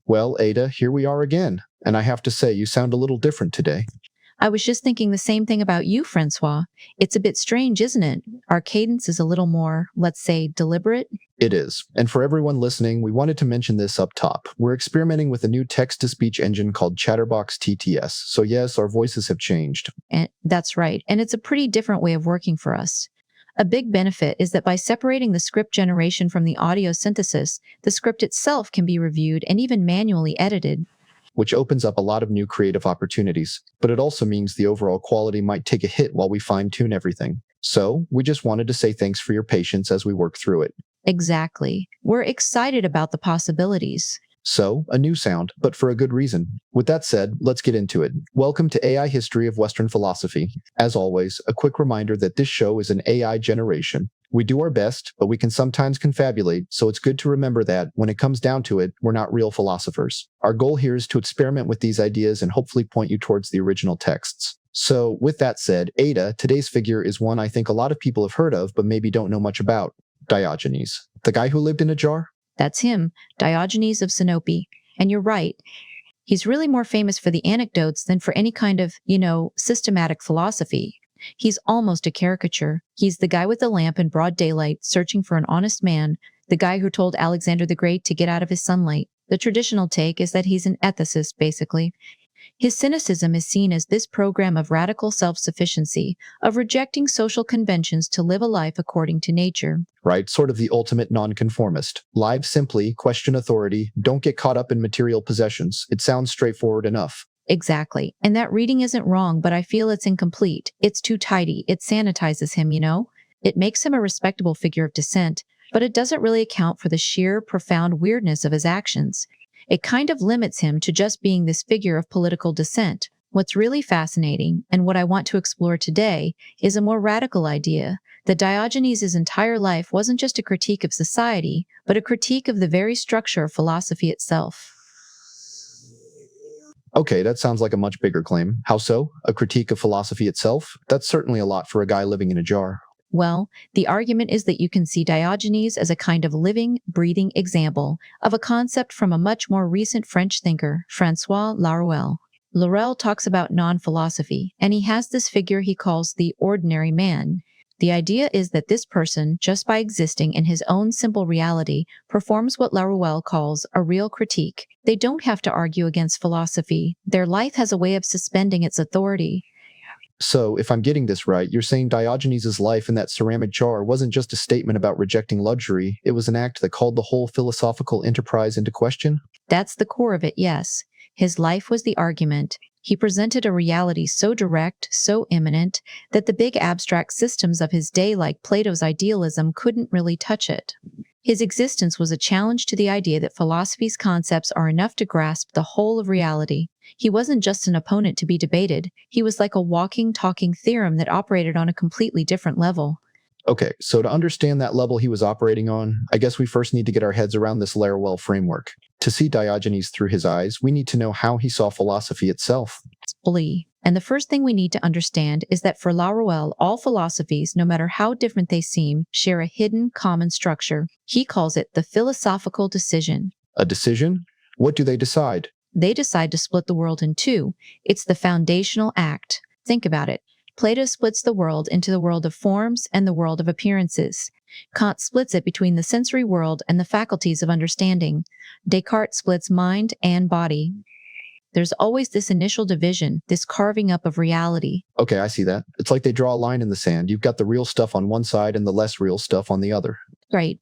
Well, Ada, here we are again. And I have to say, you sound a little different today. I was just thinking the same thing about you, Francois. It's a bit strange, isn't it? Our cadence is a little more, let's say, deliberate. It is. And for everyone listening, we wanted to mention this up top. We're experimenting with a new text-to-speech engine called Chatterbox TTS. So yes, our voices have changed. And that's right. And it's a pretty different way of working for us. A big benefit is that by separating the script generation from the audio synthesis, the script itself can be reviewed and even manually edited. Which opens up a lot of new creative opportunities. But it also means the overall quality might take a hit while we fine-tune everything. So, we just wanted to say thanks for your patience as we work through it. Exactly. We're excited about the possibilities. So, a new sound, but for a good reason. With that said, let's get into it. Welcome to AI History of Western Philosophy. As always, a quick reminder that this show is an AI generation. We do our best, but we can sometimes confabulate, so it's good to remember that, when it comes down to it, we're not real philosophers. Our goal here is to experiment with these ideas and hopefully point you towards the original texts. So, with that said, Ada, today's figure is one I think a lot of people have heard of, but maybe don't know much about. Diogenes. The guy who lived in a jar? That's him, Diogenes of Sinope. And you're right. He's really more famous for the anecdotes than for any kind of, systematic philosophy. He's almost a caricature. He's the guy with the lamp in broad daylight, searching for an honest man, the guy who told Alexander the Great to get out of his sunlight. The traditional take is that he's an ethicist, basically. His cynicism is seen as this program of radical self-sufficiency, of rejecting social conventions to live a life according to nature. Right, sort of the ultimate nonconformist. Live simply, question authority, don't get caught up in material possessions. It sounds straightforward enough. Exactly. And that reading isn't wrong, but I feel it's incomplete. It's too tidy. It sanitizes him, It makes him a respectable figure of dissent, but it doesn't really account for the sheer, profound weirdness of his actions. It kind of limits him to just being this figure of political dissent. What's really fascinating, and what I want to explore today, is a more radical idea, that Diogenes' entire life wasn't just a critique of society, but a critique of the very structure of philosophy itself. Okay, that sounds like a much bigger claim. How so? A critique of philosophy itself? That's certainly a lot for a guy living in a jar. Well, the argument is that you can see Diogenes as a kind of living, breathing example of a concept from a much more recent French thinker, François Laruelle. Laruelle talks about non-philosophy, and he has this figure he calls the ordinary man. The idea is that this person, just by existing in his own simple reality, performs what Laruelle calls a real critique. They don't have to argue against philosophy. Their life has a way of suspending its authority. So, if I'm getting this right, you're saying Diogenes' life in that ceramic jar wasn't just a statement about rejecting luxury, it was an act that called the whole philosophical enterprise into question? That's the core of it, yes. His life was the argument. He presented a reality so direct, so imminent, that the big abstract systems of his day, like Plato's idealism, couldn't really touch it. His existence was a challenge to the idea that philosophy's concepts are enough to grasp the whole of reality. He wasn't just an opponent to be debated. He was like a walking, talking theorem that operated on a completely different level. Okay, so to understand that level he was operating on, I guess we first need to get our heads around this Laruelle framework. To see Diogenes through his eyes, we need to know how he saw philosophy itself. Fully. And the first thing we need to understand is that for Laruelle, all philosophies, no matter how different they seem, share a hidden, common structure. He calls it the philosophical decision. A decision? What do they decide? They decide to split the world in two. It's the foundational act. Think about it. Plato splits the world into the world of forms and the world of appearances. Kant splits it between the sensory world and the faculties of understanding. Descartes splits mind and body. There's always this initial division, this carving up of reality. Okay, I see that. It's like they draw a line in the sand. You've got the real stuff on one side and the less real stuff on the other. Right.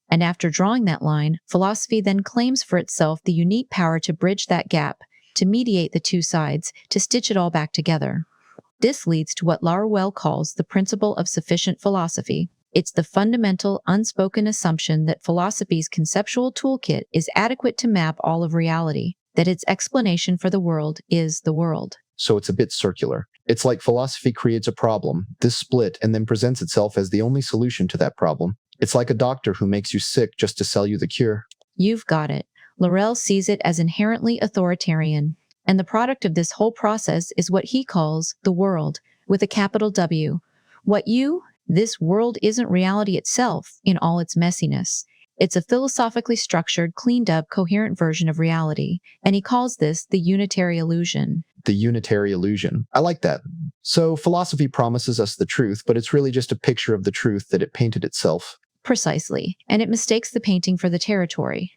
And after drawing that line, philosophy then claims for itself the unique power to bridge that gap, to mediate the two sides, to stitch it all back together. This leads to what Laruelle calls the principle of sufficient philosophy. It's the fundamental, unspoken assumption that philosophy's conceptual toolkit is adequate to map all of reality, that its explanation for the world is the world. So it's a bit circular. It's like philosophy creates a problem, this split, and then presents itself as the only solution to that problem. It's like a doctor who makes you sick just to sell you the cure. You've got it. Laruelle sees it as inherently authoritarian. And the product of this whole process is what he calls the world, with a capital W. This world isn't reality itself in all its messiness. It's a philosophically structured, cleaned up, coherent version of reality, and he calls this the unitary illusion. The unitary illusion. I like that. So philosophy promises us the truth, but it's really just a picture of the truth that it painted itself. Precisely, and it mistakes the painting for the territory.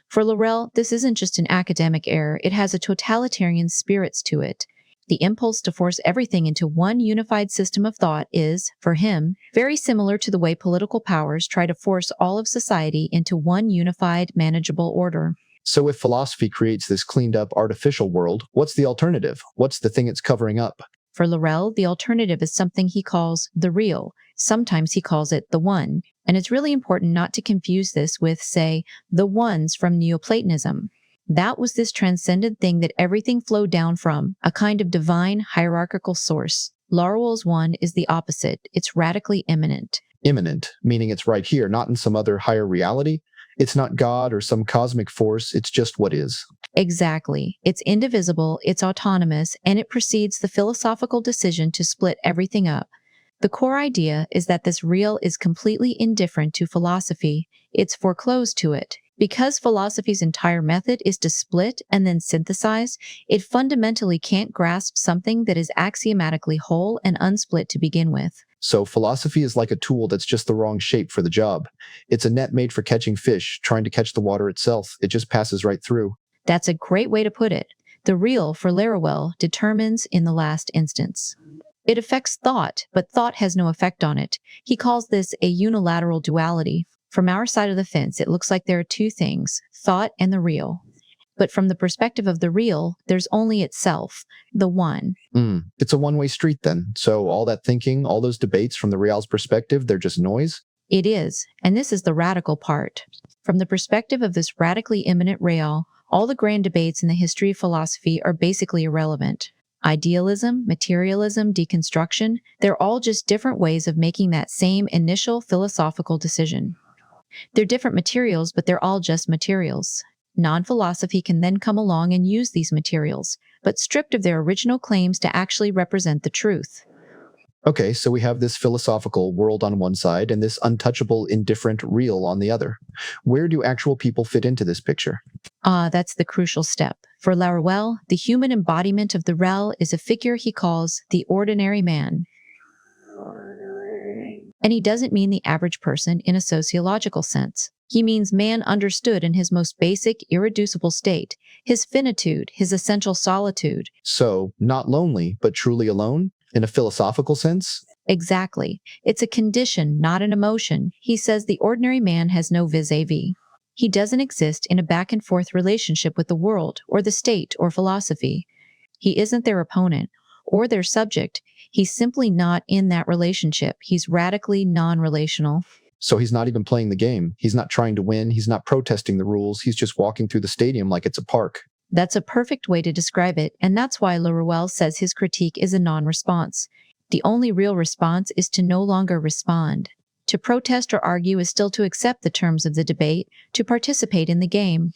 For Laurel, this isn't just an academic error, it has a totalitarian spirits to it. The impulse to force everything into one unified system of thought is, for him, very similar to the way political powers try to force all of society into one unified, manageable order. So if philosophy creates this cleaned up artificial world, what's the alternative? What's the thing it's covering up? For Laurel, the alternative is something he calls the real. Sometimes he calls it the one. And it's really important not to confuse this with, say, the ones from Neoplatonism. That was this transcendent thing that everything flowed down from, a kind of divine hierarchical source. Laurel's one is the opposite. It's radically immanent. Immanent, meaning it's right here, not in some other higher reality. It's not God or some cosmic force, it's just what is. Exactly. It's indivisible, it's autonomous, and it precedes the philosophical decision to split everything up. The core idea is that this real is completely indifferent to philosophy. It's foreclosed to it. Because philosophy's entire method is to split and then synthesize, it fundamentally can't grasp something that is axiomatically whole and unsplit to begin with. So philosophy is like a tool that's just the wrong shape for the job. It's a net made for catching fish, trying to catch the water itself. It just passes right through. That's a great way to put it. The real, for Laruelle, determines in the last instance. It affects thought, but thought has no effect on it. He calls this a unilateral duality. From our side of the fence, it looks like there are two things, thought and the real. But from the perspective of the real, there's only itself, the one. It's a one-way street then. So all that thinking, all those debates from the real's perspective, they're just noise? It is, and this is the radical part. From the perspective of this radically immanent real, all the grand debates in the history of philosophy are basically irrelevant. Idealism, materialism, deconstruction, they're all just different ways of making that same initial philosophical decision. They're different materials, but they're all just materials. Non-philosophy can then come along and use these materials, but stripped of their original claims to actually represent the truth. Okay, so we have this philosophical world on one side and this untouchable, indifferent real on the other. Where do actual people fit into this picture? That's the crucial step. For Laruelle, the human embodiment of the rel is a figure he calls the ordinary man. And he doesn't mean the average person in a sociological sense. He means man understood in his most basic, irreducible state, his finitude, his essential solitude. So, not lonely, but truly alone? In a philosophical sense? Exactly. It's a condition, not an emotion. He says the ordinary man has no vis-a-vis. He doesn't exist in a back-and-forth relationship with the world, or the state, or philosophy. He isn't their opponent, or their subject. He's simply not in that relationship. He's radically non-relational. So he's not even playing the game. He's not trying to win. He's not protesting the rules. He's just walking through the stadium like it's a park. That's a perfect way to describe it, and that's why Laruelle says his critique is a non-response. The only real response is to no longer respond. To protest or argue is still to accept the terms of the debate, to participate in the game.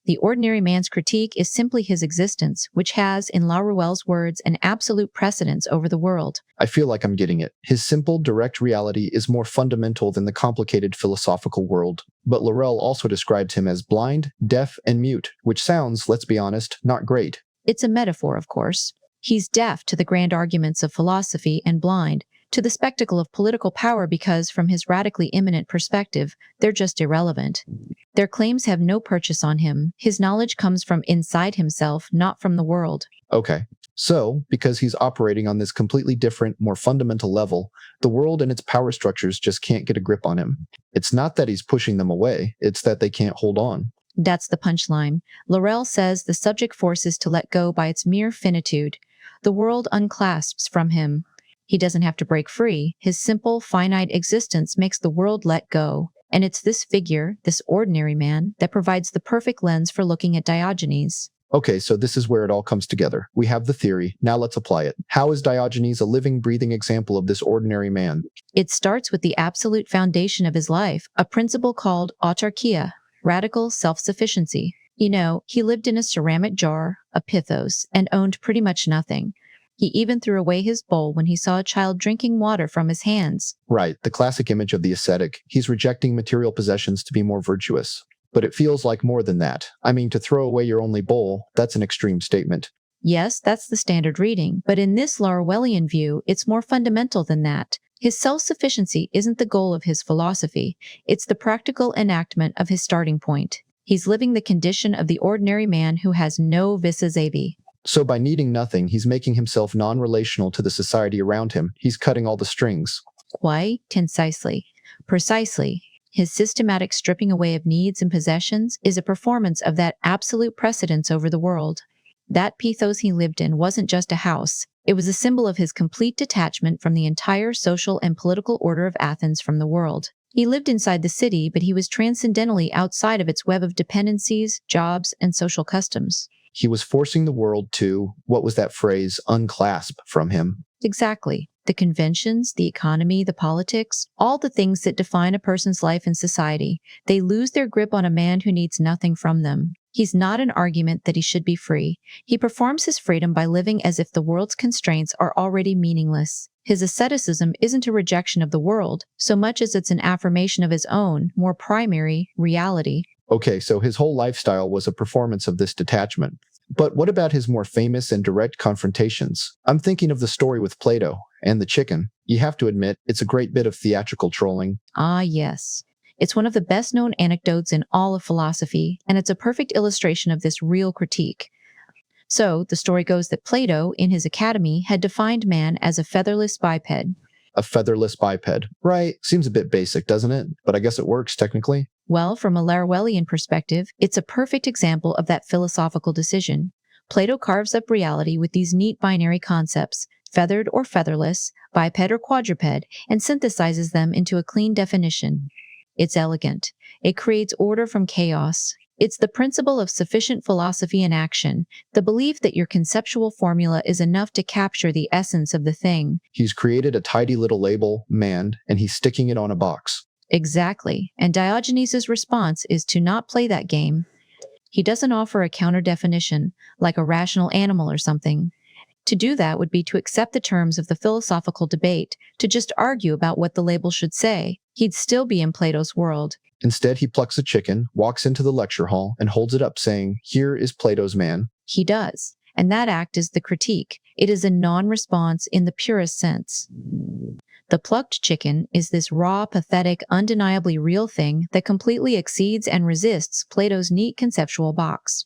The ordinary man's critique is simply his existence, which has, in Laruelle's words, an absolute precedence over the world. I feel like I'm getting it. His simple, direct reality is more fundamental than the complicated philosophical world. But Laruelle also describes him as blind, deaf, and mute, which sounds, let's be honest, not great. It's a metaphor, of course. He's deaf to the grand arguments of philosophy and blind to the spectacle of political power because, from his radically immanent perspective, they're just irrelevant. Their claims have no purchase on him. His knowledge comes from inside himself, not from the world. Okay. So, because he's operating on this completely different, more fundamental level, the world and its power structures just can't get a grip on him. It's not that he's pushing them away, it's that they can't hold on. That's the punchline. Laruelle says the subject forces to let go by its mere finitude. The world unclasps from him. He doesn't have to break free. His simple, finite existence makes the world let go. And it's this figure, this ordinary man, that provides the perfect lens for looking at Diogenes. Okay, so this is where it all comes together. We have the theory, now let's apply it. How is Diogenes a living, breathing example of this ordinary man? It starts with the absolute foundation of his life, a principle called autarkia, radical self-sufficiency. You know, he lived in a ceramic jar, a pithos, and owned pretty much nothing. He even threw away his bowl when he saw a child drinking water from his hands. Right, the classic image of the ascetic. He's rejecting material possessions to be more virtuous. But it feels like more than that. I mean, to throw away your only bowl, that's an extreme statement. Yes, that's the standard reading, but in this Laruellian view, it's more fundamental than that. His self-sufficiency isn't the goal of his philosophy, it's the practical enactment of his starting point. He's living the condition of the ordinary man who has no vices avi. So by needing nothing, he's making himself non-relational to the society around him. He's cutting all the strings. Quite concisely. Precisely. His systematic stripping away of needs and possessions is a performance of that absolute precedence over the world. That Pythos he lived in wasn't just a house. It was a symbol of his complete detachment from the entire social and political order of Athens from the world. He lived inside the city, but he was transcendentally outside of its web of dependencies, jobs, and social customs. He was forcing the world to, what was that phrase, unclasp from him. Exactly. The conventions, the economy, the politics, all the things that define a person's life in society, they lose their grip on a man who needs nothing from them. He's not an argument that he should be free. He performs his freedom by living as if the world's constraints are already meaningless. His asceticism isn't a rejection of the world, so much as it's an affirmation of his own, more primary, reality. Okay, so his whole lifestyle was a performance of this detachment. But what about his more famous and direct confrontations? I'm thinking of the story with Plato and the chicken. You have to admit, it's a great bit of theatrical trolling. Ah, yes. It's one of the best-known anecdotes in all of philosophy, and it's a perfect illustration of this real critique. So, the story goes that Plato, in his academy, had defined man as a featherless biped. A featherless biped. Right, seems a bit basic, doesn't it? But I guess it works, technically. Well, from a Laruellian perspective, it's a perfect example of that philosophical decision. Plato carves up reality with these neat binary concepts, feathered or featherless, biped or quadruped, and synthesizes them into a clean definition. It's elegant. It creates order from chaos. It's the principle of sufficient philosophy in action, the belief that your conceptual formula is enough to capture the essence of the thing. He's created a tidy little label, man, and he's sticking it on a box. Exactly, and Diogenes' response is to not play that game. He doesn't offer a counter-definition, like a rational animal or something. To do that would be to accept the terms of the philosophical debate, to just argue about what the label should say. He'd still be in Plato's world. Instead, he plucks a chicken, walks into the lecture hall, and holds it up, saying, "Here is Plato's man." He does, and that act is the critique. It is a non-response in the purest sense. The plucked chicken is this raw, pathetic, undeniably real thing that completely exceeds and resists Plato's neat conceptual box.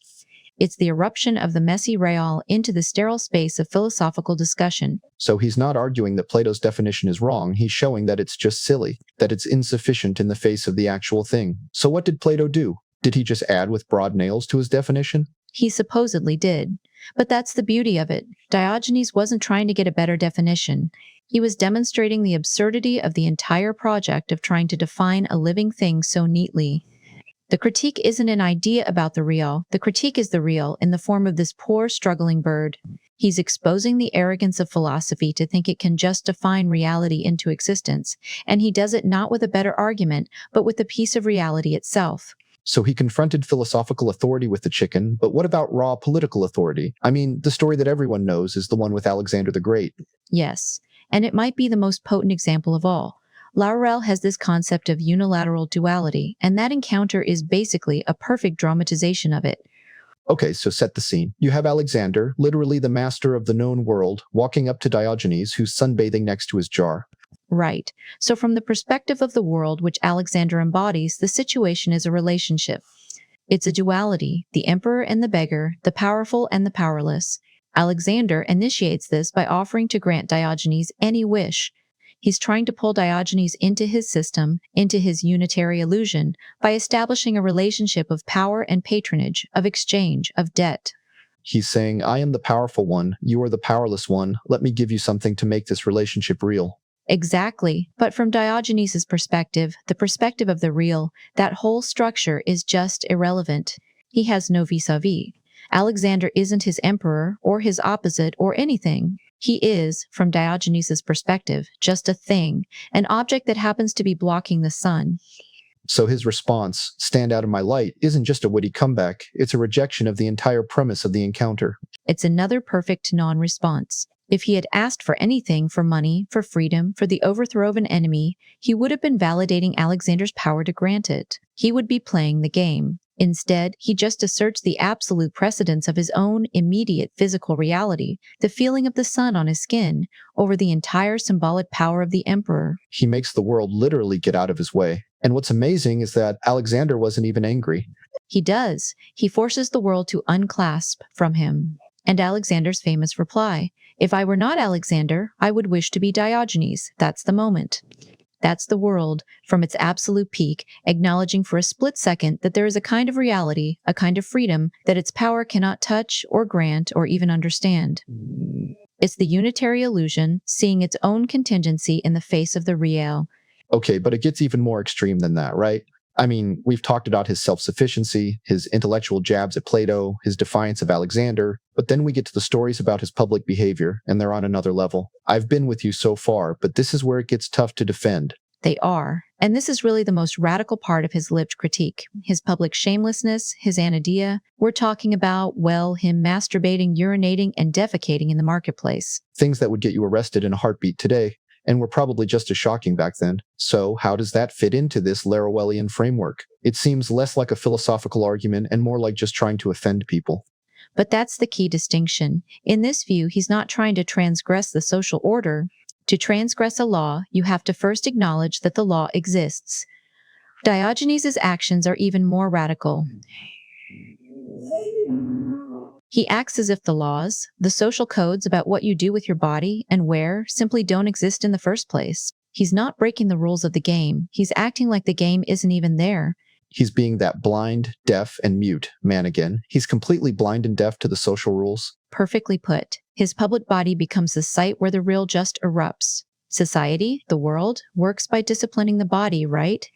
It's the eruption of the messy real into the sterile space of philosophical discussion. So he's not arguing that Plato's definition is wrong, he's showing that it's just silly, that it's insufficient in the face of the actual thing. So what did Plato do? Did he just add with broad nails to his definition? He supposedly did. But that's the beauty of it. Diogenes wasn't trying to get a better definition. He was demonstrating the absurdity of the entire project of trying to define a living thing so neatly. The critique isn't an idea about the real. The critique is the real in the form of this poor, struggling bird. He's exposing the arrogance of philosophy to think it can just define reality into existence, and he does it not with a better argument, but with a piece of reality itself. So he confronted philosophical authority with the chicken, but what about raw political authority? I mean, the story that everyone knows is the one with Alexander the Great. Yes, and it might be the most potent example of all. Laruelle has this concept of unilateral duality, and that encounter is basically a perfect dramatization of it. Okay, so set the scene. You have Alexander, literally the master of the known world, walking up to Diogenes, who's sunbathing next to his jar. Right. So from the perspective of the world which Alexander embodies, the situation is a relationship. It's a duality, the emperor and the beggar, the powerful and the powerless. Alexander initiates this by offering to grant Diogenes any wish. He's trying to pull Diogenes into his system, into his unitary illusion, by establishing a relationship of power and patronage, of exchange, of debt. He's saying, I am the powerful one, you are the powerless one, let me give you something to make this relationship real. Exactly. But from Diogenes' perspective, the perspective of the real, that whole structure is just irrelevant. He has no vis-a-vis. Alexander isn't his emperor, or his opposite, or anything. He is, from Diogenes' perspective, just a thing, an object that happens to be blocking the sun. So his response, stand out of my light, isn't just a witty comeback, it's a rejection of the entire premise of the encounter. It's another perfect non-response. If he had asked for anything, for money, for freedom, for the overthrow of an enemy, he would have been validating Alexander's power to grant it. He would be playing the game. Instead, he just asserts the absolute precedence of his own immediate physical reality, the feeling of the sun on his skin, over the entire symbolic power of the emperor. He makes the world literally get out of his way. And what's amazing is that Alexander wasn't even angry. He does. He forces the world to unclasp from him. And Alexander's famous reply, "If I were not Alexander, I would wish to be Diogenes." That's the moment. That's the world, from its absolute peak, acknowledging for a split second that there is a kind of reality, a kind of freedom, that its power cannot touch or grant or even understand. It's the unitary illusion, seeing its own contingency in the face of the real. Okay, but it gets even more extreme than that, right? I mean, we've talked about his self-sufficiency, his intellectual jabs at Plato, his defiance of Alexander, but then we get to the stories about his public behavior, and they're on another level. I've been with you so far, but this is where it gets tough to defend. They are. And this is really the most radical part of his lived critique. His public shamelessness, his anadia. We're talking about, well, him masturbating, urinating, and defecating in the marketplace. Things that would get you arrested in a heartbeat today, and were probably just as shocking back then. So how does that fit into this Laruellian framework? It seems less like a philosophical argument and more like just trying to offend people. But that's the key distinction. In this view, he's not trying to transgress the social order. To transgress a law, you have to first acknowledge that the law exists. Diogenes' actions are even more radical. He acts as if the laws, the social codes about what you do with your body and where, simply don't exist in the first place. He's not breaking the rules of the game. He's acting like the game isn't even there. He's being that blind, deaf, and mute man again. He's completely blind and deaf to the social rules. Perfectly put. His public body becomes the site where the real just erupts. Society, the world, works by disciplining the body, right?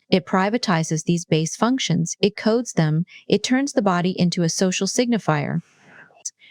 It privatizes these base functions, it codes them, it turns the body into a social signifier.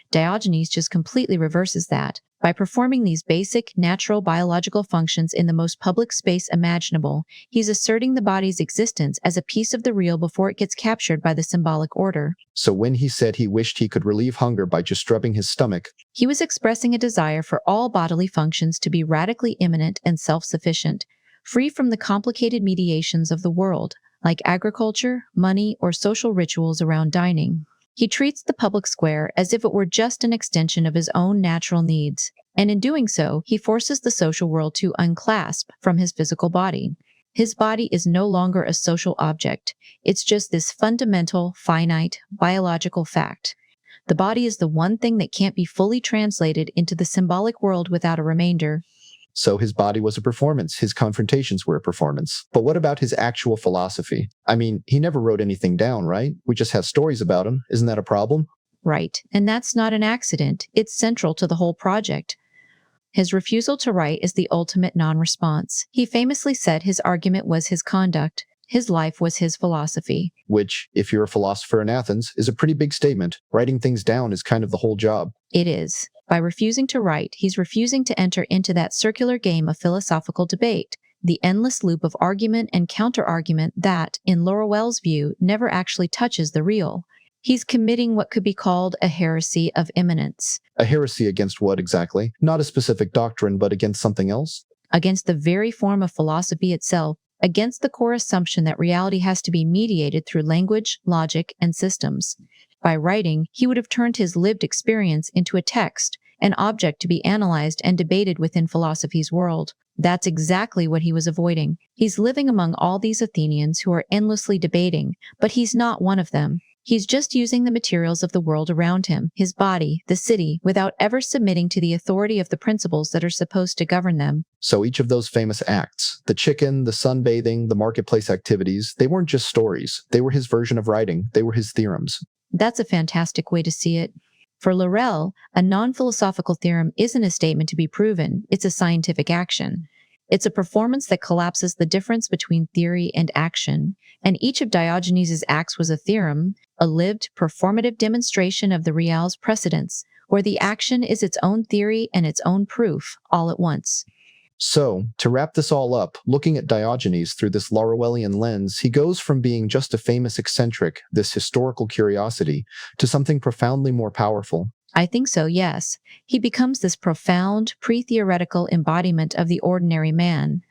Diogenes just completely reverses that. By performing these basic, natural biological functions in the most public space imaginable, he's asserting the body's existence as a piece of the real before it gets captured by the symbolic order. So when he said he wished he could relieve hunger by just rubbing his stomach, he was expressing a desire for all bodily functions to be radically immanent and self-sufficient, free from the complicated mediations of the world, like agriculture, money, or social rituals around dining. He treats the public square as if it were just an extension of his own natural needs, and in doing so, he forces the social world to unclasp from his physical body. His body is no longer a social object. It's just this fundamental, finite, biological fact. The body is the one thing that can't be fully translated into the symbolic world without a remainder. So his body was a performance, his confrontations were a performance. But what about his actual philosophy? I mean, he never wrote anything down, right? We just have stories about him. Isn't that a problem? Right, and that's not an accident. It's central to the whole project. His refusal to write is the ultimate non-response. He famously said his argument was his conduct. His life was his philosophy. Which, if you're a philosopher in Athens, is a pretty big statement. Writing things down is kind of the whole job. It is. By refusing to write, he's refusing to enter into that circular game of philosophical debate, the endless loop of argument and counter-argument that, in Laruel's view, never actually touches the real. He's committing what could be called a heresy of immanence. A heresy against what exactly? Not a specific doctrine, but against something else? Against the very form of philosophy itself, against the core assumption that reality has to be mediated through language, logic, and systems. By writing, he would have turned his lived experience into a text, an object to be analyzed and debated within philosophy's world. That's exactly what he was avoiding. He's living among all these Athenians who are endlessly debating, but he's not one of them. He's just using the materials of the world around him, his body, the city, without ever submitting to the authority of the principles that are supposed to govern them. So each of those famous acts, the chicken, the sunbathing, the marketplace activities, they weren't just stories. They were his version of writing. They were his theorems. That's a fantastic way to see it. For Laruelle, a non-philosophical theorem isn't a statement to be proven, it's a scientific action. It's a performance that collapses the difference between theory and action, and each of Diogenes' acts was a theorem, a lived, performative demonstration of the real's precedence, where the action is its own theory and its own proof, all at once. So, to wrap this all up, looking at Diogenes through this Laruellian lens, he goes from being just a famous eccentric, this historical curiosity, to something profoundly more powerful. I think so, yes. He becomes this profound, pre-theoretical embodiment of the ordinary man.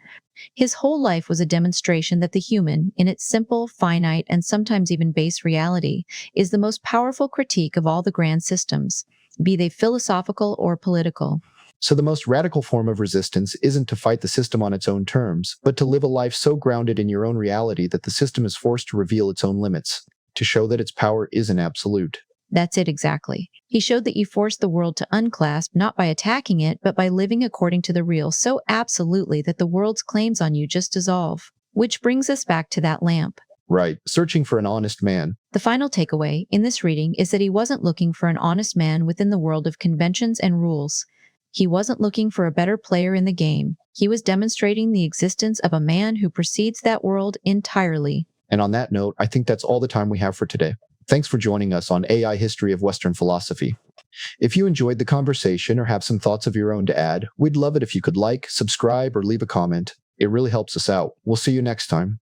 His whole life was a demonstration that the human, in its simple, finite, and sometimes even base reality, is the most powerful critique of all the grand systems, be they philosophical or political. So the most radical form of resistance isn't to fight the system on its own terms, but to live a life so grounded in your own reality that the system is forced to reveal its own limits, to show that its power isn't absolute. That's it exactly. He showed that you force the world to unclasp not by attacking it, but by living according to the real so absolutely that the world's claims on you just dissolve. Which brings us back to that lamp. Right, searching for an honest man. The final takeaway in this reading is that he wasn't looking for an honest man within the world of conventions and rules. He wasn't looking for a better player in the game. He was demonstrating the existence of a man who precedes that world entirely. And on that note, I think that's all the time we have for today. Thanks for joining us on AI History of Western Philosophy. If you enjoyed the conversation or have some thoughts of your own to add, we'd love it if you could like, subscribe, or leave a comment. It really helps us out. We'll see you next time.